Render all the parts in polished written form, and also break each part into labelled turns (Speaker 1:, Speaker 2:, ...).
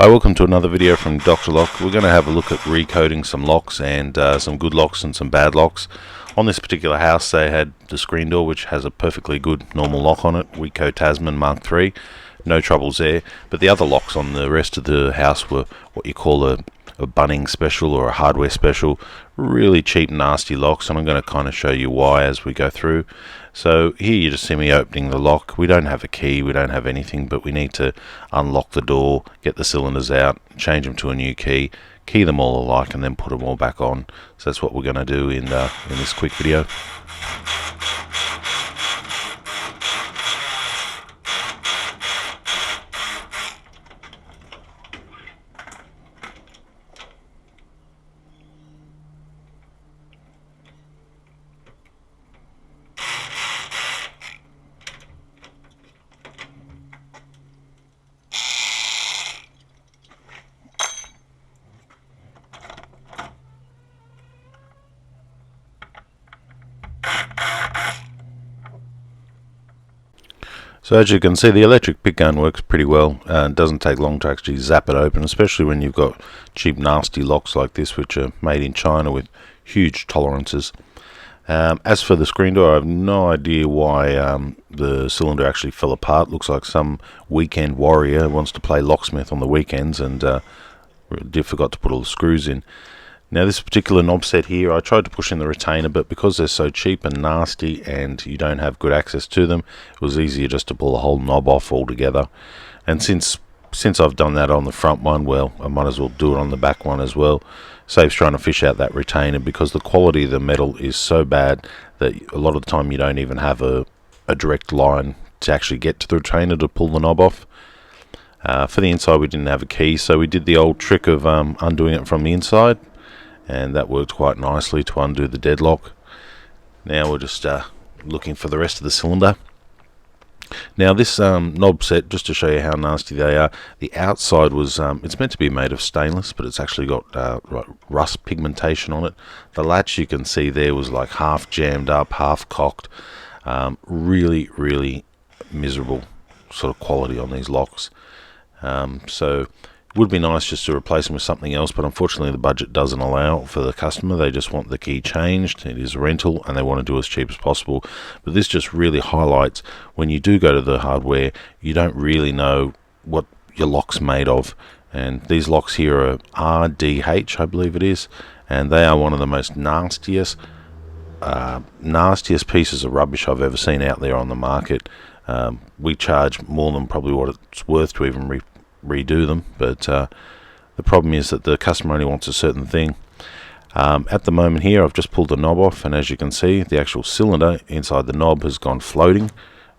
Speaker 1: Hi, welcome to another video from Dr. Lock. We're going to have a look at recoding some locks and some good locks and some bad locks. On this particular house they had the screen door, which has a perfectly good normal lock on it, Weco Tasman Mark III, no troubles there. But the other locks on the rest of the house were what you call a Bunnings special or a hardware special, really cheap nasty locks, and I'm going to kind of show you why as we go through. So here you just see me opening the lock. We don't have a key, we don't have anything, but we need to unlock the door, get the cylinders out, change them to a new key, key them all alike, and then put them all back on. So that's what we're going to do in this quick video. So as you can see, the electric pick gun works pretty well. It doesn't take long to actually zap it open, especially when you've got cheap nasty locks like this, which are made in China with huge tolerances. As for the screen door, I have no idea why the cylinder actually fell apart. Looks like some weekend warrior wants to play Locksmith on the weekends and forgot to put all the screws in. Now this particular knob set here, I tried to push in the retainer, but because they're so cheap and nasty and you don't have good access to them, it was easier just to pull the whole knob off altogether. And since I've done that on the front one, well, I might as well do it on the back one as well. Saves trying to fish out that retainer, because the quality of the metal is so bad that a lot of the time you don't even have a direct line to actually get to the retainer to pull the knob off. For the inside we didn't have a key, so we did the old trick of undoing it from the inside, and that worked quite nicely to undo the deadlock. Now we're just looking for the rest of the cylinder. Now this knob set, just to show you how nasty they are, the outside was, it's meant to be made of stainless, but it's actually got rust pigmentation on it. The latch you can see there was like half jammed up, half cocked. Really miserable sort of quality on these locks. So it would be nice just to replace them with something else, but unfortunately the budget doesn't allow for the customer. They just want the key changed. It is a rental and they want to do as cheap as possible. But this just really highlights, when you do go to the hardware, you don't really know what your lock's made of. And these locks here are RDH, I believe it is, and they are one of the most nastiest pieces of rubbish I've ever seen out there on the market. We charge more than probably what it's worth to even redo them, but the problem is that the customer only wants a certain thing. At the moment here I've just pulled the knob off, and as you can see, the actual cylinder inside the knob has gone floating,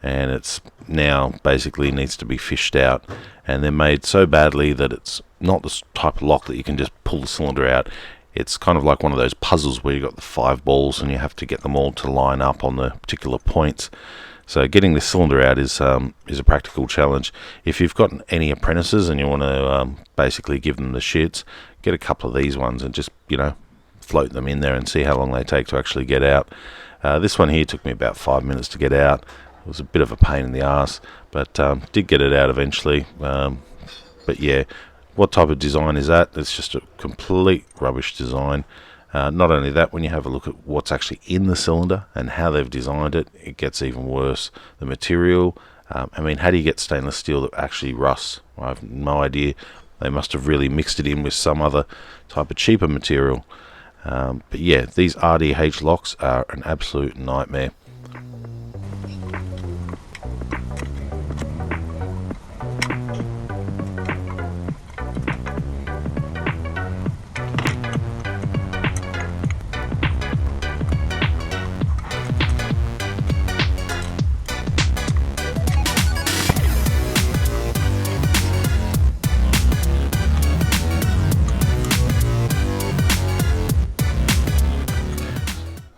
Speaker 1: and it's now basically needs to be fished out. And they're made so badly that it's not the type of lock that you can just pull the cylinder out. It's kind of like one of those puzzles where you've got the 5 balls and you have to get them all to line up on the particular points. So getting this cylinder out is a practical challenge. If you've got any apprentices and you want to basically give them the shits, get a couple of these ones and just, float them in there and see how long they take to actually get out. This one here took me about 5 minutes to get out. It was a bit of a pain in the ass, but did get it out eventually. But yeah, what type of design is that? It's just a complete rubbish design. Not only that, when you have a look at what's actually in the cylinder and how they've designed it, it gets even worse. The material, I mean, how do you get stainless steel that actually rusts? I have no idea. They must have really mixed it in with some other type of cheaper material. But yeah, these RDH locks are an absolute nightmare.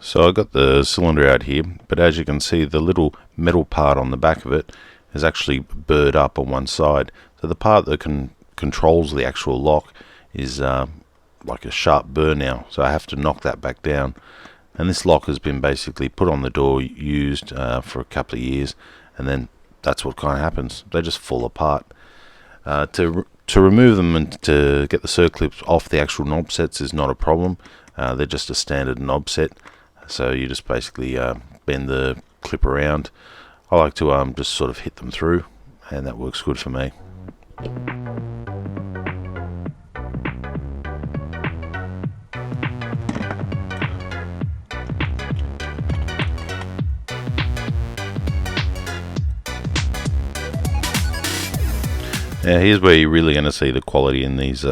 Speaker 1: So I got the cylinder out here, but as you can see, the little metal part on the back of it is actually burred up on one side. So the part that controls the actual lock is like a sharp burr now. So I have to knock that back down. And this lock has been basically put on the door, used for a couple of years, and then that's what kind of happens. They just fall apart. To To remove them and to get the circlips off the actual knob sets is not a problem. They're just a standard knob set, so you just basically bend the clip around. I like to just sort of hit them through, and that works good for me. Now here's where you're really going to see the quality in these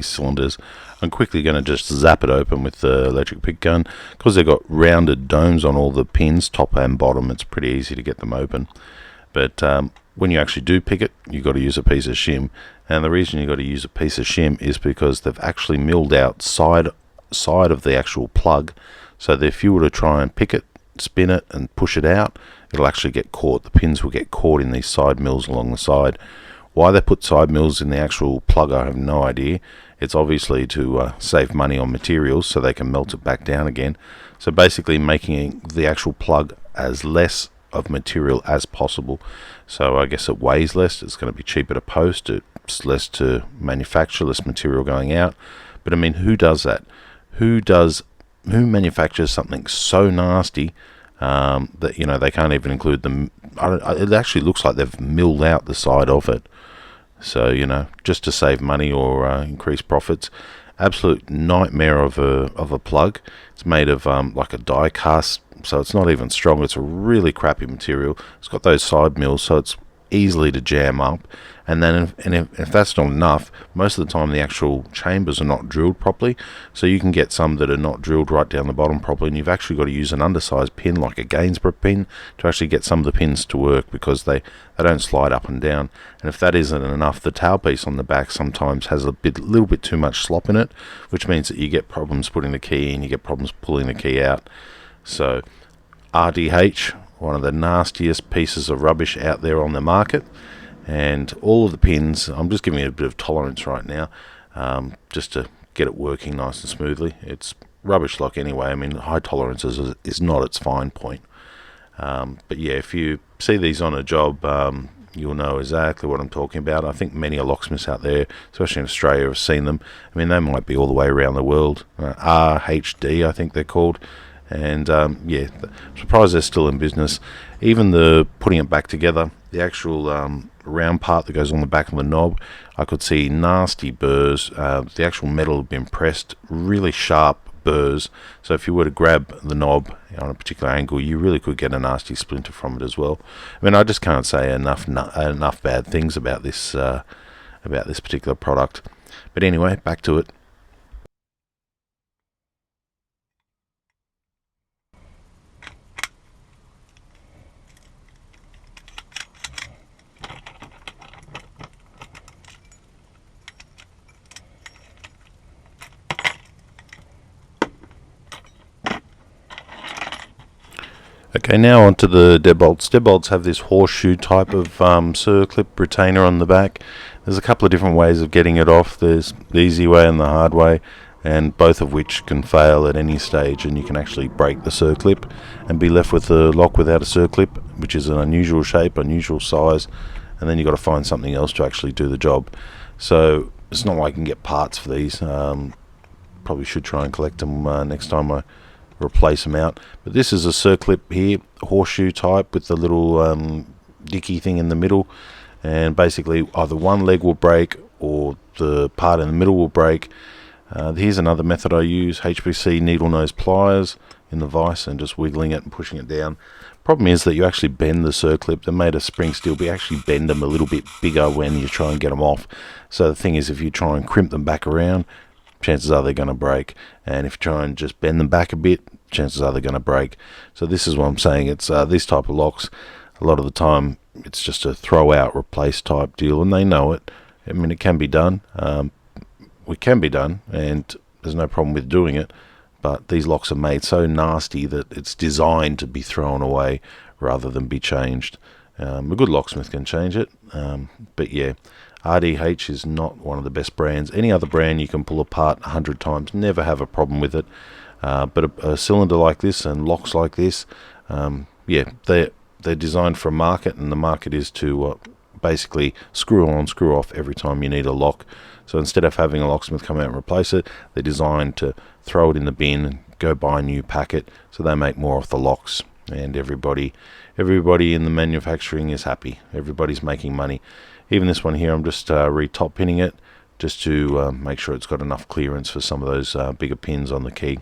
Speaker 1: cylinders. I'm quickly going to just zap it open with the electric pick gun. Because they've got rounded domes on all the pins, top and bottom, it's pretty easy to get them open. But when you actually do pick it, you've got to use a piece of shim. And the reason you've got to use a piece of shim is because they've actually milled out side of the actual plug, so that if you were to try and pick it, spin it and push it out, it'll actually get caught. The pins will get caught in these side mills along the side. Why they put side mills in the actual plug, I have no idea. It's obviously to save money on materials so they can melt it back down again. So basically making the actual plug as less of material as possible. So I guess it weighs less, it's going to be cheaper to post, it's less to manufacture, less material going out. But I mean, who does that? Who manufactures something so nasty that, you know, they can't even include them? It actually looks like they've milled out the side of it. So, you know, just to save money or increase profits. Absolute nightmare of a plug. It's made of like a die cast, so it's not even strong. It's a really crappy material. It's got those side mills, so it's easily to jam up. And then if that's not enough, most of the time the actual chambers are not drilled properly, so you can get some that are not drilled right down the bottom properly, and you've actually got to use an undersized pin like a Gainsborough pin to actually get some of the pins to work, because they don't slide up and down. And if that isn't enough, the tailpiece on the back sometimes has a little bit too much slop in it, which means that you get problems putting the key in, you get problems pulling the key out. So RDH, one of the nastiest pieces of rubbish out there on the market. And all of the pins, I'm just giving it a bit of tolerance right now, just to get it working nice and smoothly. It's rubbish like anyway. I mean, high tolerance is not its fine point. But yeah, if you see these on a job, you'll know exactly what I'm talking about. I think many locksmiths out there, especially in Australia, have seen them. I mean, they might be all the way around the world. RHD, I think they're called. And yeah, I'm surprised they're still in business. Even the putting it back together, the actual round part that goes on the back of the knob, I could see nasty burrs. The actual metal had been pressed, really sharp burrs, so if you were to grab the knob on a particular angle, you really could get a nasty splinter from it as well. I mean, I just can't say enough bad things about this particular product. But anyway, back to it. Okay, now onto the deadbolts. Deadbolts have this horseshoe type of circlip retainer on the back. There's a couple of different ways of getting it off. There's the easy way and the hard way, and both of which can fail at any stage, and you can actually break the circlip and be left with a lock without a circlip, which is an unusual shape, unusual size, and then you've got to find something else to actually do the job. So it's not like I can get parts for these. Probably should try and collect them next time I replace them out. But this is a circlip here, horseshoe type, with the little dicky thing in the middle, and basically either one leg will break or the part in the middle will break. Here's another method I use, HPC needle nose pliers in the vise and just wiggling it and pushing it down. Problem is that you actually bend the circlip. They're made of spring steel, but you actually bend them a little bit bigger when you try and get them off. So the thing is, if you try and crimp them back around, chances are they're going to break, and if you try and just bend them back a bit, chances are they're going to break. So this is what I'm saying. It's this type of locks, a lot of the time it's just a throw out replace type deal, and they know it. I mean, it can be done. It can be done, and there's no problem with doing it, but these locks are made so nasty that it's designed to be thrown away rather than be changed. A good locksmith can change it, but yeah, RDH is not one of the best brands. Any other brand you can pull apart 100 times, never have a problem with it. But a cylinder like this and locks like this, yeah, they're designed for a market, and the market is to basically screw on, screw off every time you need a lock. So instead of having a locksmith come out and replace it, they're designed to throw it in the bin and go buy a new packet, so they make more of the locks, and everybody in the manufacturing is happy. Everybody's making money. Even this one here, I'm just re-top pinning it just to make sure it's got enough clearance for some of those bigger pins on the key.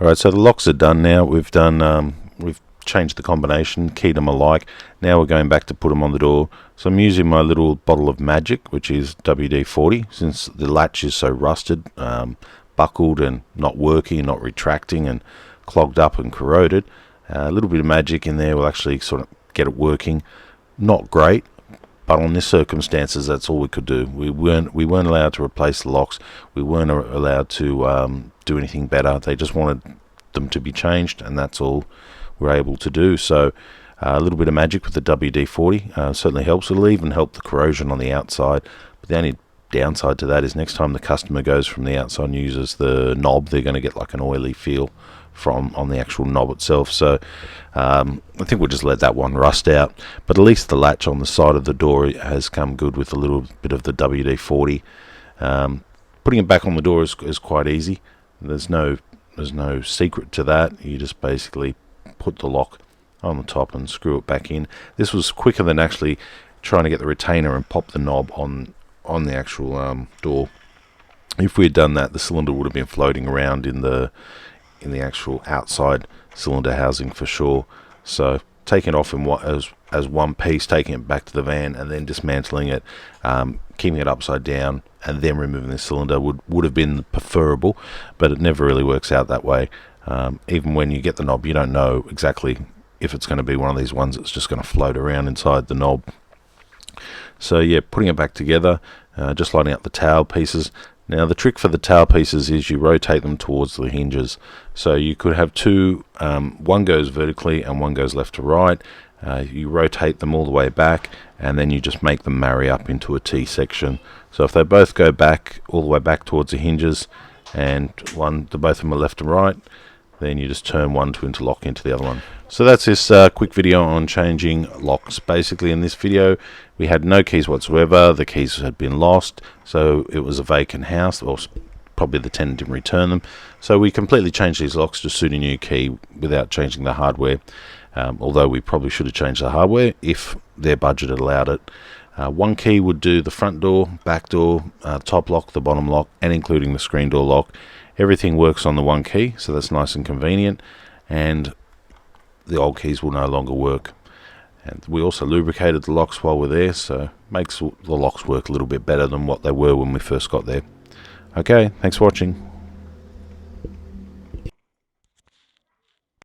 Speaker 1: Alright, so the locks are done now. We've changed the combination, keyed them alike. Now we're going back to put them on the door. So I'm using my little bottle of magic, which is WD-40, since the latch is so rusted, buckled and not working, not retracting, and clogged up and corroded. A little bit of magic in there will actually sort of get it working. Not great, but on this circumstances, that's all we could do. We weren't allowed to replace the locks. We weren't allowed to do anything better. They just wanted them to be changed, and that's all we're able to do. So a little bit of magic with the WD-40 certainly helps. It'll even help the corrosion on the outside. But the only downside to that is next time the customer goes from the outside and uses the knob, they're going to get like an oily feel on the actual knob itself. So I think we'll just let that one rust out, but at least the latch on the side of the door has come good with a little bit of the WD-40. Putting it back on the door is quite easy. There's no secret to that. You just basically put the lock on the top and screw it back in. This was quicker than actually trying to get the retainer and pop the knob on the actual door. If we had done that, the cylinder would have been floating around in the actual outside cylinder housing for sure. So taking it off as one piece, taking it back to the van, and then dismantling it, keeping it upside down, and then removing the cylinder would have been preferable, but it never really works out that way. Even when you get the knob, you don't know exactly if it's going to be one of these ones that's just going to float around inside the knob. So yeah, putting it back together, just lining up the tail pieces. Now the trick for the tail pieces is you rotate them towards the hinges. So you could have two, one goes vertically and one goes left to right. You rotate them all the way back, and then you just make them marry up into a T section. So if they both go back, all the way back towards the hinges, and both of them are left and right, then you just turn one to interlock into the other one. So that's this quick video on changing locks. Basically in this video we had no keys whatsoever. The keys had been lost, so it was a vacant house, or probably the tenant didn't return them. So we completely changed these locks to suit a new key without changing the hardware, although we probably should have changed the hardware if their budget had allowed it. One key would do the front door, back door, top lock, the bottom lock, and including the screen door lock. Everything works on the one key, so that's nice and convenient, and the old keys will no longer work. And we also lubricated the locks while we're there, so makes the locks work a little bit better than what they were when we first got there. Okay, thanks for watching.